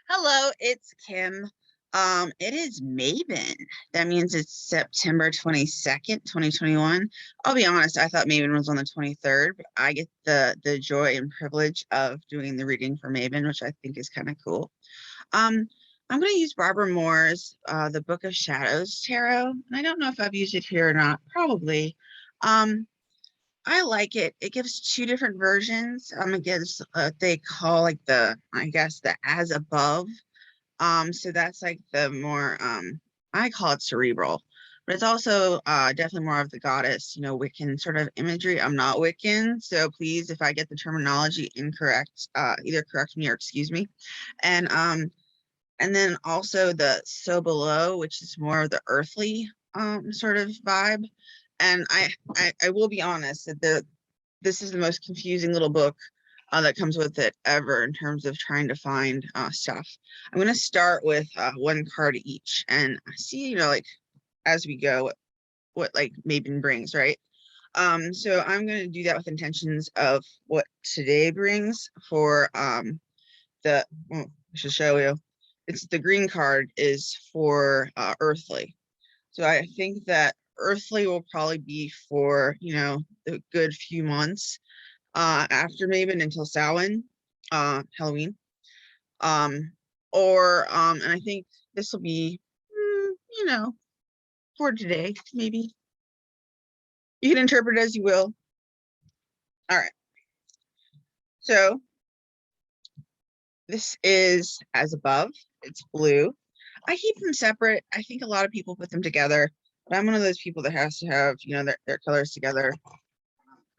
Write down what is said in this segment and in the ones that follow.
Hello, it's Kim. It is Maven. That means it's September 22nd, 2021. I'll be honest, I thought Maven was on the 23rd, but I get the joy and privilege of doing the reading for Maven, which I think is kind of cool. Um, I'm going to use Barbara Moore's The Book of Shadows Tarot. And I don't know if I've used it here or not, probably. Um, I like it. It gives two different versions. It gives they call like I guess the as above, so that's like the more I call it cerebral, but it's also definitely more of the goddess, Wiccan sort of imagery. I'm not Wiccan, so please, if I get the terminology incorrect, either correct me or excuse me. And then also the so below, which is more of the earthly sort of vibe. And I will be honest that this is the most confusing little book that comes with it ever in terms of trying to find stuff. I'm going to start with one card each and see, like as we go, what like Maven brings, right? So I'm going to do that with intentions of what today brings for I should show you. It's the green card is for earthly. So I think that earthly will probably be for, a good few months after Maven until Samhain, Halloween. And I think this will be, you know, for today, maybe. You can interpret it as you will. All right. So this is as above. It's blue. I keep them separate. I think a lot of people put them together, but I'm one of those people that has to have, their colors together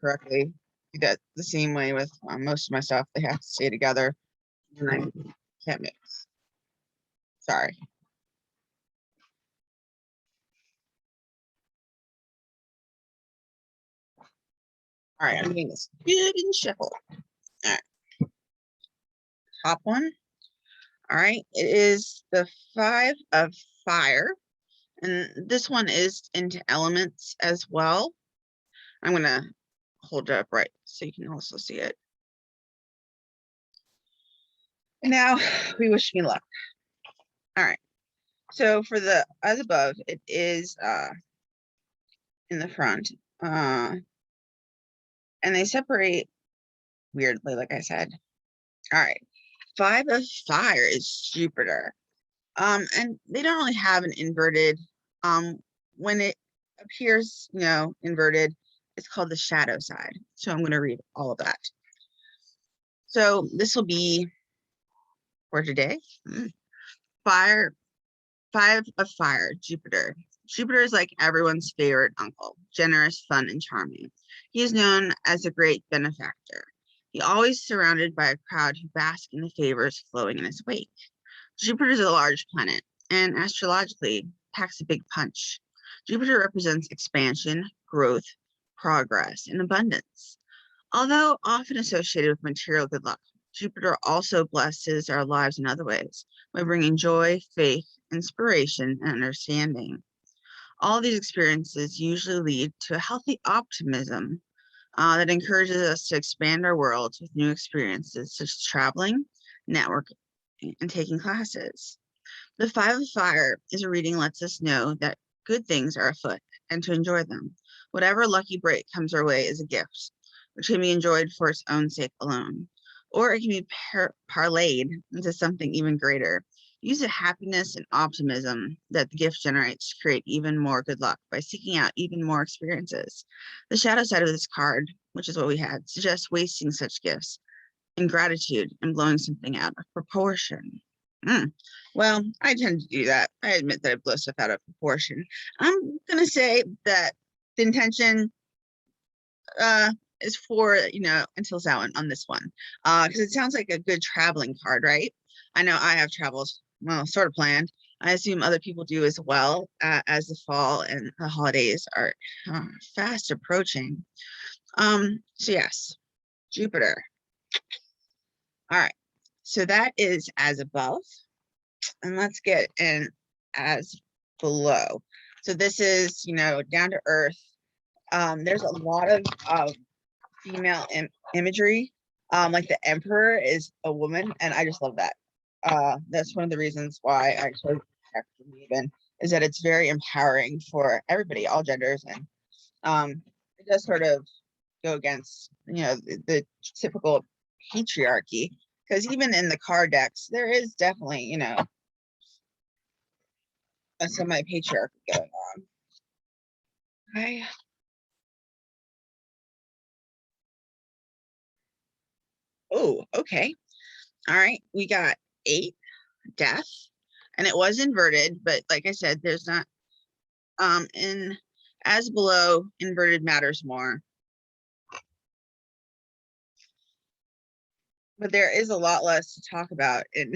correctly. Do that the same way with most of my stuff. They have to stay together, and I can't mix. Sorry. All right, I'm getting this good and shuffle. All right, top one. All right, it is the 5 of fire, and this one is into elements as well. I'm gonna hold it up right so you can also see it. And now we wish me luck. All right, so for the as above, it is in the front, and they separate weirdly, like I said. All right, 5 of fire is Jupiter. And they don't really have an inverted. When it appears, inverted, it's called the shadow side. So I'm going to read all of that. So this will be for today. Fire, 5 of fire, Jupiter. Jupiter is like everyone's favorite uncle, generous, fun, and charming. He is known as a great benefactor. He always surrounded by a crowd who bask in the favors flowing in his wake. Jupiter is a large planet, and astrologically packs a big punch. Jupiter represents expansion, growth, progress, and abundance. Although often associated with material good luck, Jupiter also blesses our lives in other ways by bringing joy, faith, inspiration, and understanding. All these experiences usually lead to a healthy optimism that encourages us to expand our worlds with new experiences such as traveling, networking, and taking classes. The 5 of fire is a reading lets us know that good things are afoot and to enjoy them. Whatever lucky break comes our way is a gift, which can be enjoyed for its own sake alone, or it can be parlayed into something even greater. Use the happiness and optimism that the gift generates to create even more good luck by seeking out even more experiences. The shadow side of this card, which is what we had, suggests wasting such gifts, ingratitude, and blowing something out of proportion. Well, I tend to do that. I admit that I blow stuff out of proportion. I'm going to say that the intention is for, until Samhain on this one, because it sounds like a good traveling card, right? I know I have travels, well, sort of planned. I assume other people do as well, as the fall and the holidays are fast approaching. So yes, Jupiter. All right, so that is as above, and let's get in as below. So this is, down to earth. There's a lot of female imagery. Like the emperor is a woman, and I just love that. that's one of the reasons why I chose even is that it's very empowering for everybody, all genders, and it does sort of go against, the typical patriarchy, because even in the card decks, there is definitely, a semi-patriarchy going on. Okay. Oh, okay. All right. We got 8, death, and it was inverted, but like I said, there's not, in as below, inverted matters more. But there is a lot less to talk about in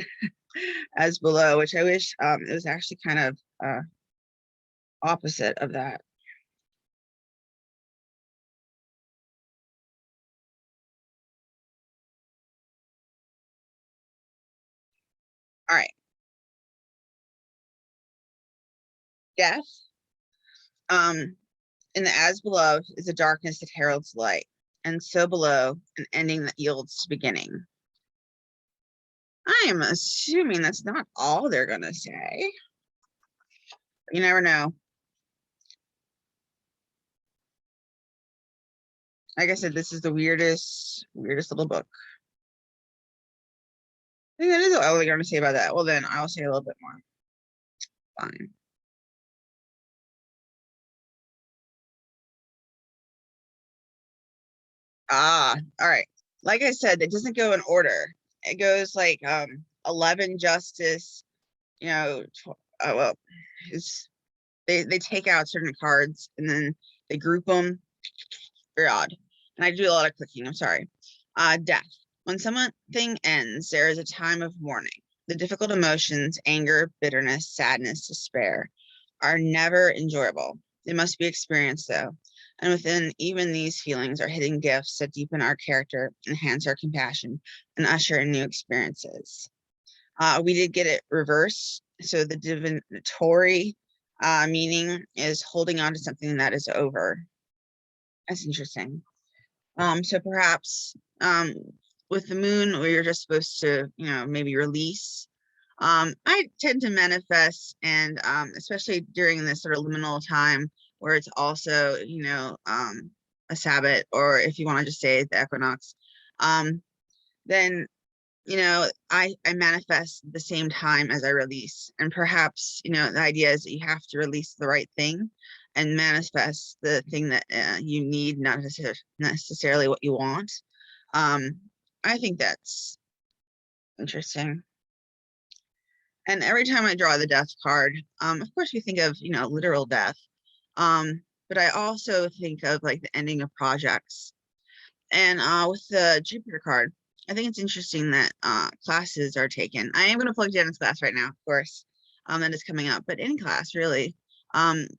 as below, which I wish it was actually kind of opposite of that. All right. Death, in the as below is a darkness that heralds light, and so below an ending that yields beginning. I am assuming that's not all they're going to say. You never know. Like I said, this is the weirdest little book. I think that is all they're going to say about that. Well, then I'll say a little bit more. Fine. All right. Like I said, it doesn't go in order. It goes like 11 justice, well, it's they take out certain cards and then they group them. Very odd. And I do a lot of clicking. I'm sorry. Death. When something ends, there is a time of mourning. The difficult emotions, anger, bitterness, sadness, despair, are never enjoyable. They must be experienced, though. And within even these feelings are hidden gifts that deepen our character, enhance our compassion, and usher in new experiences. We did get it reversed. So the divinatory meaning is holding on to something that is over. That's interesting. So perhaps with the moon, where you're just supposed to, maybe release. I tend to manifest, and especially during this sort of liminal time where it's also, a Sabbath, or if you want to just say the equinox, then I manifest the same time as I release. And perhaps, the idea is that you have to release the right thing and manifest the thing that you need, not necessarily what you want. I think that's interesting. And every time I draw the death card, of course we think of, literal death. But I also think of like the ending of projects. And with the Jupiter card, I think it's interesting that classes are taken. I am going to plug Janet's class right now, of course, that is coming up, but any class really,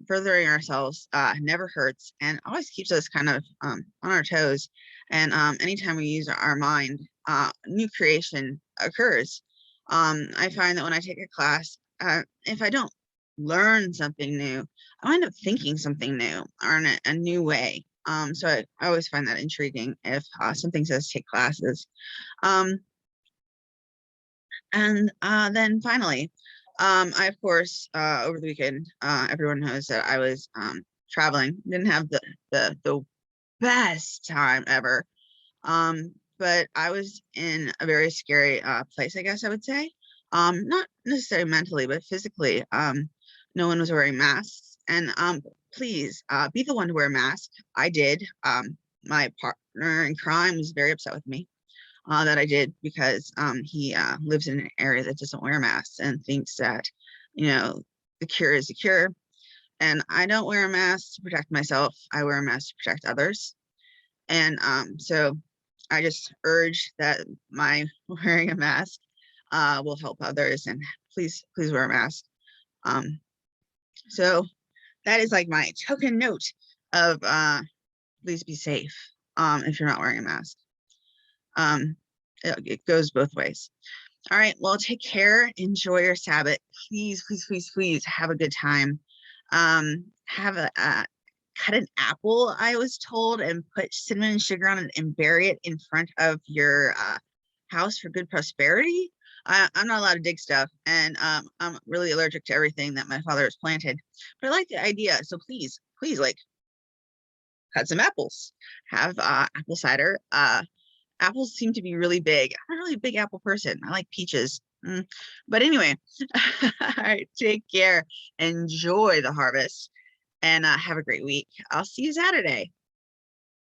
furthering ourselves never hurts and always keeps us kind of on our toes. And anytime we use our mind, new creation occurs. I find that when I take a class, if I don't learn something new, I end up thinking something new or in a new way. So I always find that intriguing if something says take classes. And then finally, I, of course, over the weekend, everyone knows that I was traveling, didn't have the best time ever. But I was in a very scary place, I guess I would say. Not necessarily mentally, but physically. No one was wearing masks. And please be the one to wear a mask. I did. My partner in crime was very upset with me that I did, because he lives in an area that doesn't wear masks and thinks that, the cure is the cure. And I don't wear a mask to protect myself. I wear a mask to protect others. And so I just urge that my wearing a mask will help others, and please wear a mask. So that is like my token note of please be safe if you're not wearing a mask. It goes both ways. All right, well, take care, enjoy your Sabbath. Please have a good time. Have a cut an apple, I was told, and put cinnamon and sugar on it and bury it in front of your house for good prosperity. I'm not allowed to dig stuff, and I'm really allergic to everything that my father has planted. But I like the idea. So please, like, cut some apples, have apple cider. Apples seem to be really big. I'm not really a big apple person. I like peaches. But anyway, all right, take care. Enjoy the harvest and have a great week. I'll see you Saturday.